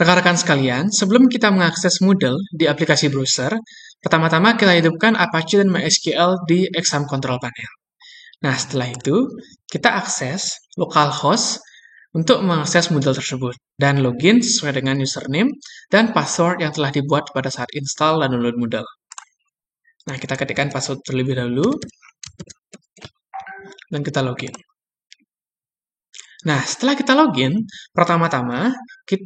Rekan-rekan sekalian, sebelum kita mengakses Moodle di aplikasi browser, pertama-tama kita hidupkan Apache dan MySQL di Exam Control Panel. Nah, setelah itu, kita akses localhost untuk mengakses Moodle tersebut, dan login sesuai dengan username dan password yang telah dibuat pada saat install dan download Moodle. Nah, kita ketikkan password terlebih dahulu, dan kita login. Nah, setelah kita login, pertama-tama,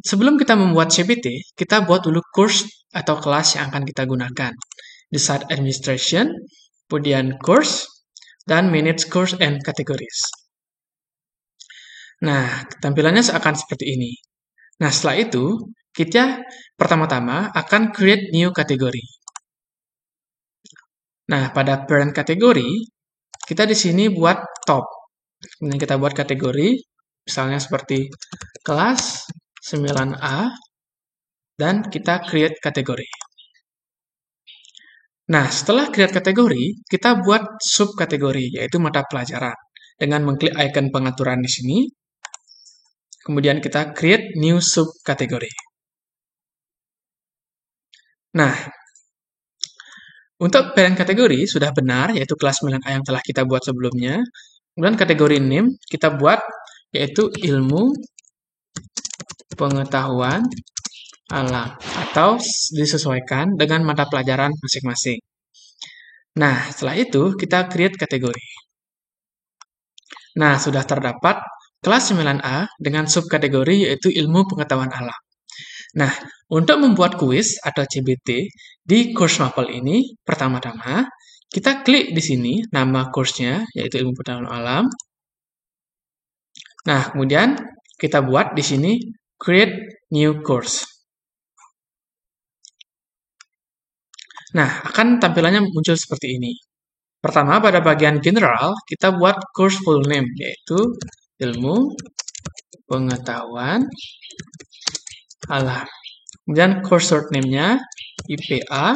sebelum kita membuat CPT, kita buat dulu course atau kelas yang akan kita gunakan. Di Site Administration, kemudian Course, dan Manage Course and Categories. Nah, tampilannya akan seperti ini. Nah, setelah itu, kita pertama-tama akan create new category. Nah, pada parent category, kita di sini buat top. Kemudian kita buat kategori, misalnya seperti kelas 9A, dan kita create kategori. Nah, setelah create kategori, kita buat subkategori, yaitu mata pelajaran. Dengan mengklik icon pengaturan di sini, kemudian kita create new subkategori. Nah, untuk parent kategori sudah benar, yaitu kelas 9A yang telah kita buat sebelumnya. Kemudian kategori name kita buat, yaitu ilmu pengetahuan alam, atau disesuaikan dengan mata pelajaran masing-masing. Nah, setelah itu kita create kategori. Nah, sudah terdapat kelas 9A dengan subkategori yaitu ilmu pengetahuan alam. Nah, untuk membuat kuis atau CBT di course Maple ini, pertama-tama kita klik di sini nama course-nya yaitu ilmu pengetahuan alam. Nah, kemudian kita buat di sini create new course. Nah, akan tampilannya muncul seperti ini. Pertama, pada bagian general, kita buat course full name, yaitu ilmu pengetahuan alam. Kemudian course short name-nya IPA.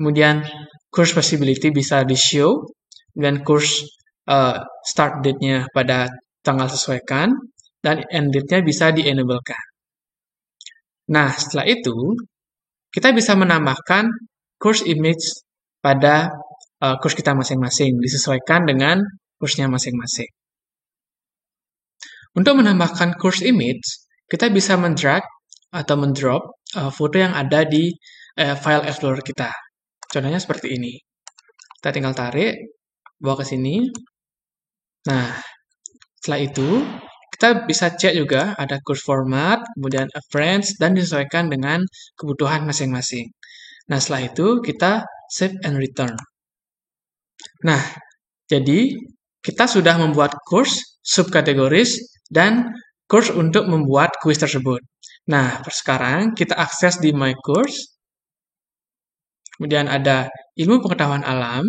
Kemudian course possibility bisa di-show. Kemudian course start date-nya pada tanggal sesuaikan. Dan end date-nya bisa di-enablekan. Nah, setelah itu, kita bisa menambahkan course image pada course kita masing-masing, disesuaikan dengan course-nya masing-masing. Untuk menambahkan course image, kita bisa mendrag atau mendrop foto yang ada di file Explorer kita. Contohnya seperti ini. Kita tinggal tarik, bawa ke sini. Nah, setelah itu, kita bisa cek juga ada course format, kemudian a friends, dan disesuaikan dengan kebutuhan masing-masing. Nah, setelah itu, kita save and return. Nah, jadi kita sudah membuat course, subkategoris, dan course untuk membuat kuis tersebut. Nah, sekarang kita akses di My Course. Kemudian ada ilmu pengetahuan alam.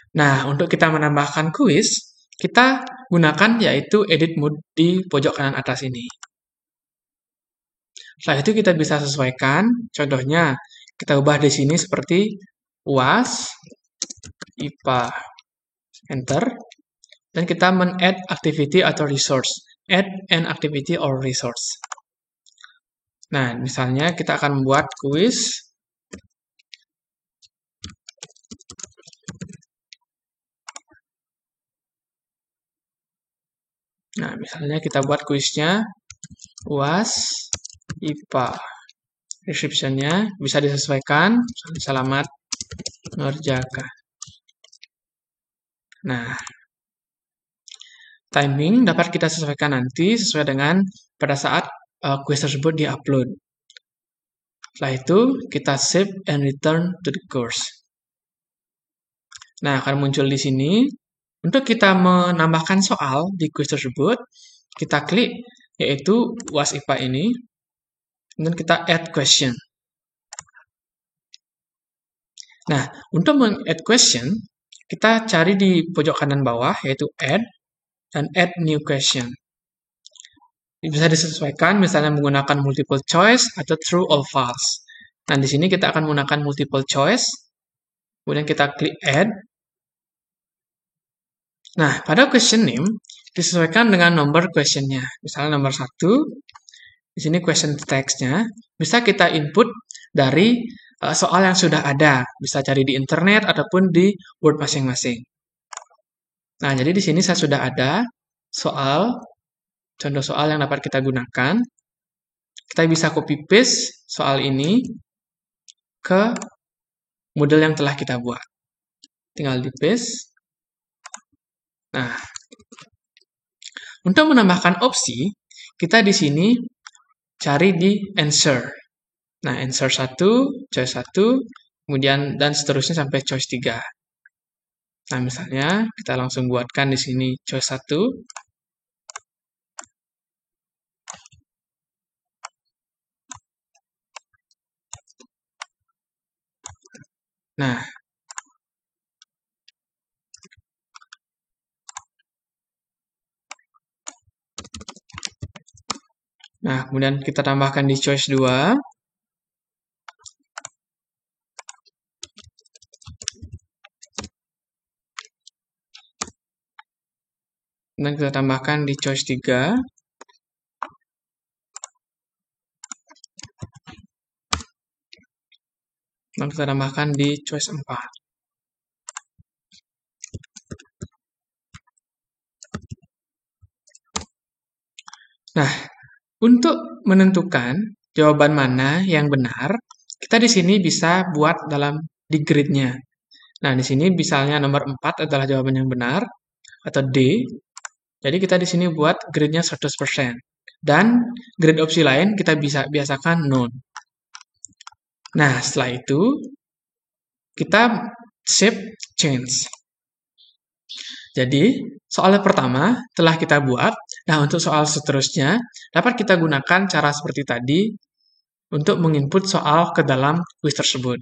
Nah, untuk kita menambahkan kuis, kita gunakan yaitu edit mode di pojok kanan atas ini. Setelah itu kita bisa sesuaikan, contohnya kita ubah di sini seperti UAS, IPA, enter, dan kita men-add activity atau resource, add an activity or resource. Nah, misalnya kita akan membuat kuis. Nah, misalnya kita buat kuisnya UAS IPA. Description-nya bisa disesuaikan, selamat mengerjakan. Nah, timing dapat kita sesuaikan nanti sesuai dengan pada saat kuis tersebut di-upload. Setelah itu, kita save and return to the course. Nah, akan muncul di sini. Untuk kita menambahkan soal di kuis tersebut, kita klik yaitu UAS IPA ini, dan kita add question. Nah, untuk meng-add question, kita cari di pojok kanan bawah, yaitu add, dan add new question. Bisa disesuaikan, misalnya menggunakan multiple choice atau true or false. Nah, di sini kita akan menggunakan multiple choice, kemudian kita klik add. Nah, pada question name, disesuaikan dengan nomor questionnya. Misalnya nomor 1, di sini question text-nya, bisa kita input dari soal yang sudah ada. Bisa cari di internet ataupun di Word masing-masing. Nah, jadi di sini saya sudah ada soal, contoh soal yang dapat kita gunakan. Kita bisa copy paste soal ini ke model yang telah kita buat. Tinggal di paste. Nah, untuk menambahkan opsi, kita di sini cari di answer. Nah, answer 1, choice 1, kemudian dan seterusnya sampai choice 3. Nah, misalnya kita langsung buatkan di sini choice 1. Nah, kemudian kita tambahkan di choice 2. Dan kita tambahkan di choice 3. Dan kita tambahkan di choice 4. Nah, untuk menentukan jawaban mana yang benar, kita di sini bisa buat di grid-nya. Nah, di sini misalnya nomor 4 adalah jawaban yang benar, atau D. Jadi kita di sini buat grid-nya 100%. Dan grid opsi lain kita bisa biasakan none. Nah, setelah itu, kita save change. Jadi, soal pertama telah kita buat. Nah, untuk soal seterusnya, dapat kita gunakan cara seperti tadi untuk menginput soal ke dalam quiz tersebut.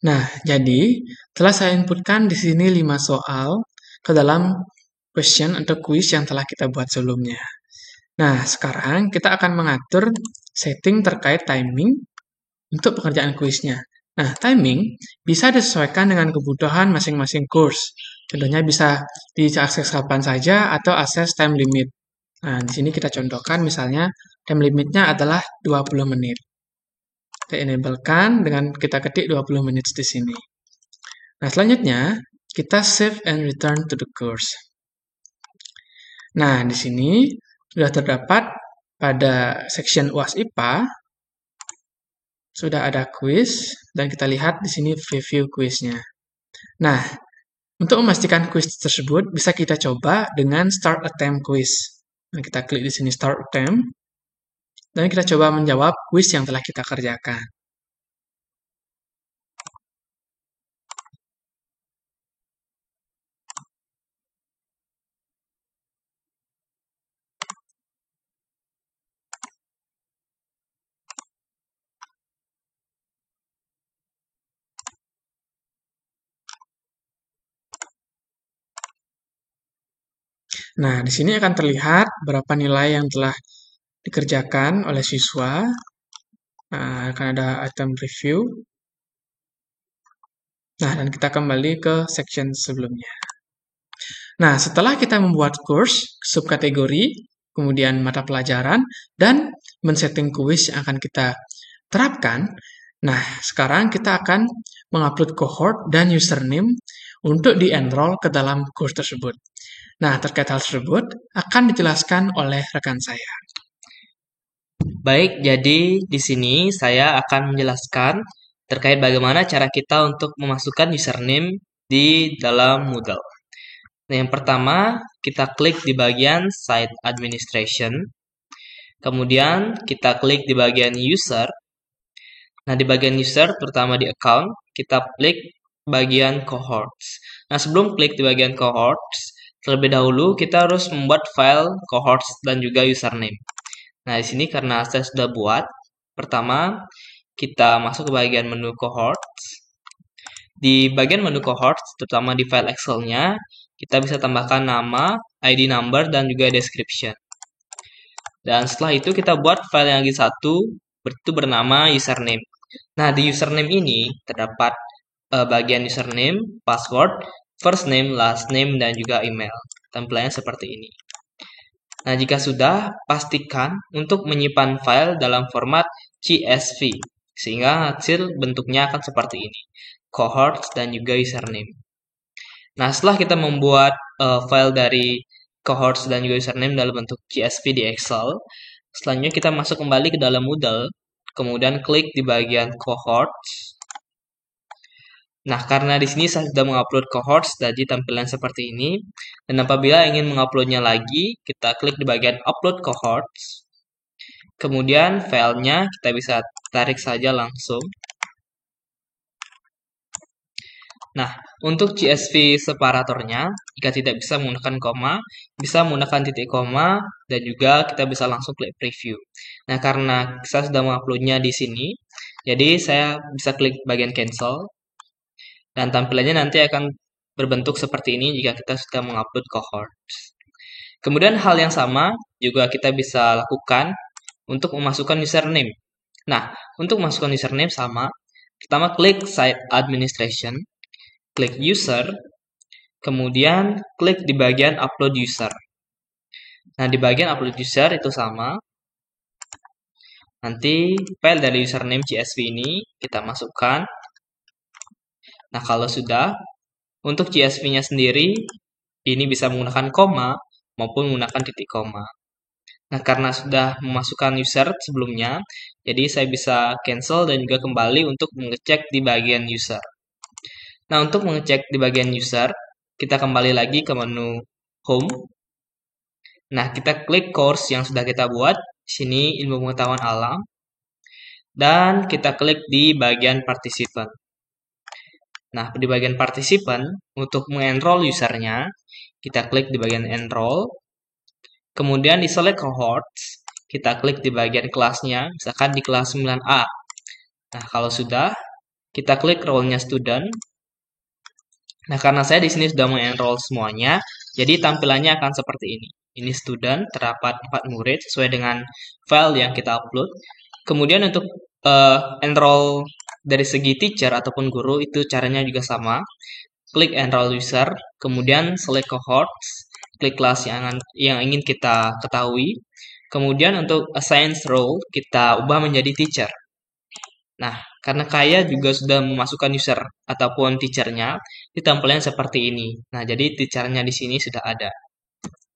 Nah, jadi telah saya inputkan di sini 5 soal ke dalam question atau quiz yang telah kita buat sebelumnya. Nah, sekarang kita akan mengatur setting terkait timing untuk pekerjaan kuisnya. Nah, timing bisa disesuaikan dengan kebutuhan masing-masing course. Contohnya bisa diakses kapan saja atau akses time limit. Nah, di sini kita contohkan misalnya time limitnya adalah 20 menit. Kita enablekan dengan kita ketik 20 menit di sini. Nah, selanjutnya kita save and return to the course. Nah, di sini sudah terdapat pada section UAS IPA sudah ada quiz dan kita lihat di sini preview quiznya. Nah, untuk memastikan quiz tersebut bisa kita coba dengan start attempt quiz. Nah, kita klik di sini start attempt dan kita coba menjawab quiz yang telah kita kerjakan. Nah, di sini akan terlihat berapa nilai yang telah dikerjakan oleh siswa. Nah, akan ada item review. Nah, dan kita kembali ke section sebelumnya. Nah, setelah kita membuat course, subkategori, kemudian mata pelajaran, dan men-setting quiz yang akan kita terapkan, nah, sekarang kita akan mengupload cohort dan username untuk di-enroll ke dalam course tersebut. Nah, terkait hal tersebut akan dijelaskan oleh rekan saya. Baik, jadi di sini saya akan menjelaskan terkait bagaimana cara kita untuk memasukkan username di dalam Moodle. Nah, yang pertama, kita klik di bagian Site Administration. Kemudian, kita klik di bagian User. Nah, di bagian User, terutama di Account, kita klik bagian Cohorts. Nah, sebelum klik di bagian Cohorts, terlebih dahulu kita harus membuat file Cohorts dan juga username. Nah, di sini karena saya sudah buat, pertama kita masuk ke bagian menu Cohorts. Di bagian menu Cohorts, terutama di file Excel-nya, kita bisa tambahkan nama, ID number, dan juga description. Dan setelah itu kita buat file yang lagi satu, itu bernama username. Nah, di username ini terdapat bagian username, password, first name, last name, dan juga email. Tampilannya seperti ini. Nah, jika sudah, pastikan untuk menyimpan file dalam format CSV, sehingga hasil bentuknya akan seperti ini. Cohorts dan juga username. Nah, setelah kita membuat file dari cohorts dan juga username dalam bentuk CSV di Excel, selanjutnya kita masuk kembali ke dalam Moodle, kemudian klik di bagian cohorts. Nah, karena di sini saya sudah mengupload cohorts, jadi tampilan seperti ini. Dan apabila ingin menguploadnya lagi, kita klik di bagian upload cohorts. Kemudian filenya kita bisa tarik saja langsung. Nah, untuk CSV separatornya, jika tidak bisa menggunakan koma, bisa menggunakan titik koma, dan juga kita bisa langsung klik preview. Nah, karena saya sudah menguploadnya di sini, jadi saya bisa klik bagian cancel, dan tampilannya nanti akan berbentuk seperti ini jika kita sudah mengupload cohorts. Kemudian hal yang sama juga kita bisa lakukan untuk memasukkan username. Nah, untuk memasukkan username sama, pertama klik site administration, klik user, kemudian klik di bagian upload user. Nah, di bagian upload user itu sama. Nanti file dari username CSV ini kita masukkan. Nah, kalau sudah, untuk CSV-nya sendiri, ini bisa menggunakan koma maupun menggunakan titik koma. Nah, karena sudah memasukkan user sebelumnya, jadi saya bisa cancel dan juga kembali untuk mengecek di bagian user. Nah, untuk mengecek di bagian user, kita kembali lagi ke menu Home. Nah, kita klik course yang sudah kita buat. Sini ilmu pengetahuan alam. Dan kita klik di bagian participant. Nah, di bagian participant, untuk mengenroll usernya, kita klik di bagian enroll. Kemudian di select cohorts, kita klik di bagian kelasnya, misalkan di kelas 9A. Nah, kalau sudah, kita klik role-nya student. Nah, karena saya di sini sudah mengenroll semuanya, jadi tampilannya akan seperti ini. Ini student, terdapat 4 murid sesuai dengan file yang kita upload. Kemudian untuk enroll dari segi teacher ataupun guru, itu caranya juga sama. Klik enroll user, kemudian select cohorts, klik kelas yang ingin kita ketahui. Kemudian untuk assign role, kita ubah menjadi teacher. Nah, karena kaya juga sudah memasukkan user ataupun teachernya, di tampilan seperti ini. Nah, jadi teachernya di sini sudah ada.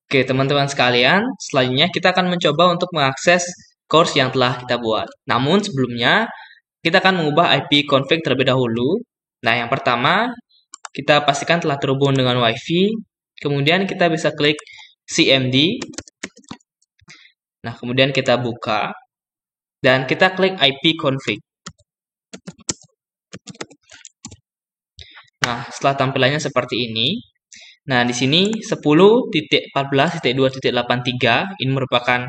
Oke, teman-teman sekalian, selanjutnya kita akan mencoba untuk mengakses course yang telah kita buat. Namun sebelumnya, kita akan mengubah IP config terlebih dahulu. Nah, yang pertama, kita pastikan telah terhubung dengan WiFi. Kemudian kita bisa klik CMD. Nah, kemudian kita buka. Dan kita klik IP config. Nah, setelah tampilannya seperti ini. Nah, di sini 10.14.2.83 ini merupakan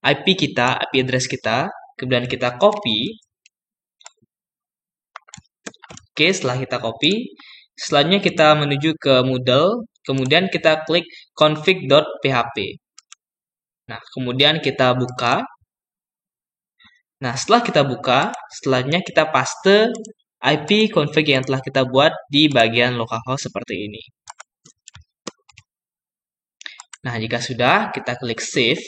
IP kita, IP address kita. Kemudian kita copy. Oke, setelah kita copy, selanjutnya kita menuju ke Moodle, kemudian kita klik config.php. Nah, kemudian kita buka. Nah, setelah kita buka, selanjutnya kita paste IP config yang telah kita buat di bagian localhost seperti ini. Nah, jika sudah, kita klik save.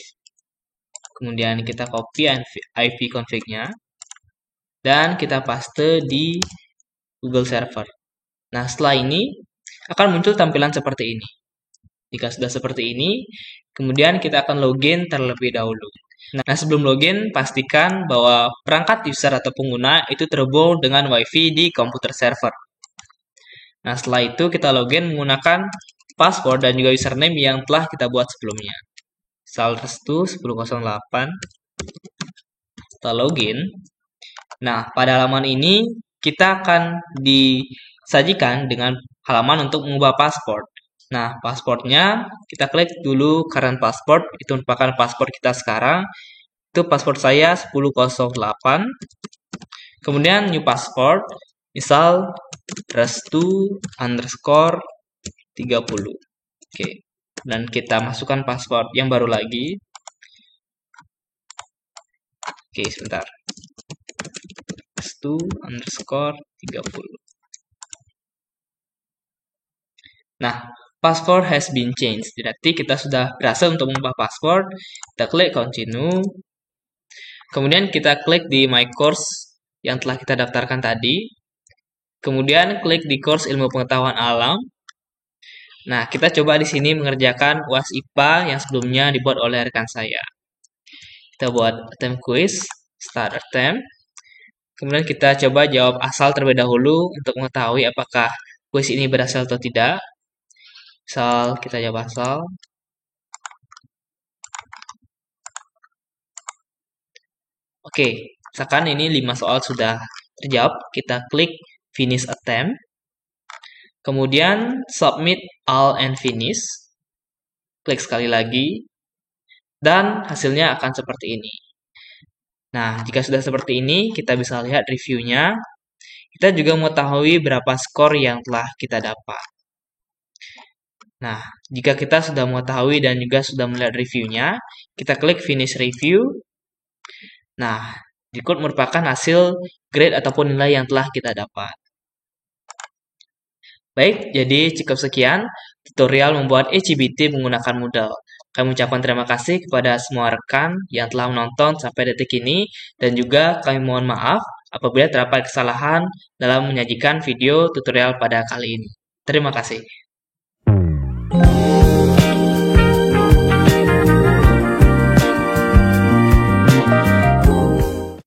Kemudian kita copy IP config-nya. Dan kita paste di Google Server. Nah, setelah ini akan muncul tampilan seperti ini. Jika sudah seperti ini, kemudian kita akan login terlebih dahulu. Nah, sebelum login, pastikan bahwa perangkat user atau pengguna itu terhubung dengan WiFi di komputer server. Nah, setelah itu kita login menggunakan password dan juga username yang telah kita buat sebelumnya. Salrestu 1008. Kita login. Nah, pada halaman ini kita akan disajikan dengan halaman untuk mengubah password. Nah, passwordnya kita klik dulu current password, itu merupakan password kita sekarang. Itu password saya 1008. Kemudian new password, misal restu_30. Oke, dan kita masukkan password yang baru lagi. Oke, sebentar. Restu_30. Nah, password has been changed. Berarti kita sudah berhasil untuk mengubah password. Kita klik continue. Kemudian kita klik di my course yang telah kita daftarkan tadi. Kemudian klik di course ilmu pengetahuan alam. Nah, kita coba di sini mengerjakan UAS IPA yang sebelumnya dibuat oleh rekan saya. Kita buat attempt quiz, start attempt. Kemudian kita coba jawab asal terlebih dahulu untuk mengetahui apakah kuis ini berhasil atau tidak. Misal kita jawab asal. Oke, misalkan ini 5 soal sudah terjawab, kita klik finish attempt. Kemudian submit all and finish. Klik sekali lagi. Dan hasilnya akan seperti ini. Nah, jika sudah seperti ini, kita bisa lihat reviewnya. Kita juga mengetahui berapa skor yang telah kita dapat. Nah, jika kita sudah mengetahui dan juga sudah melihat reviewnya, kita klik finish review. Nah, record merupakan hasil grade ataupun nilai yang telah kita dapat. Baik, jadi cukup sekian tutorial membuat HCBT menggunakan Moodle. Kami ucapkan terima kasih kepada semua rekan yang telah menonton sampai detik ini, dan juga kami mohon maaf apabila terdapat kesalahan dalam menyajikan video tutorial pada kali ini. Terima kasih.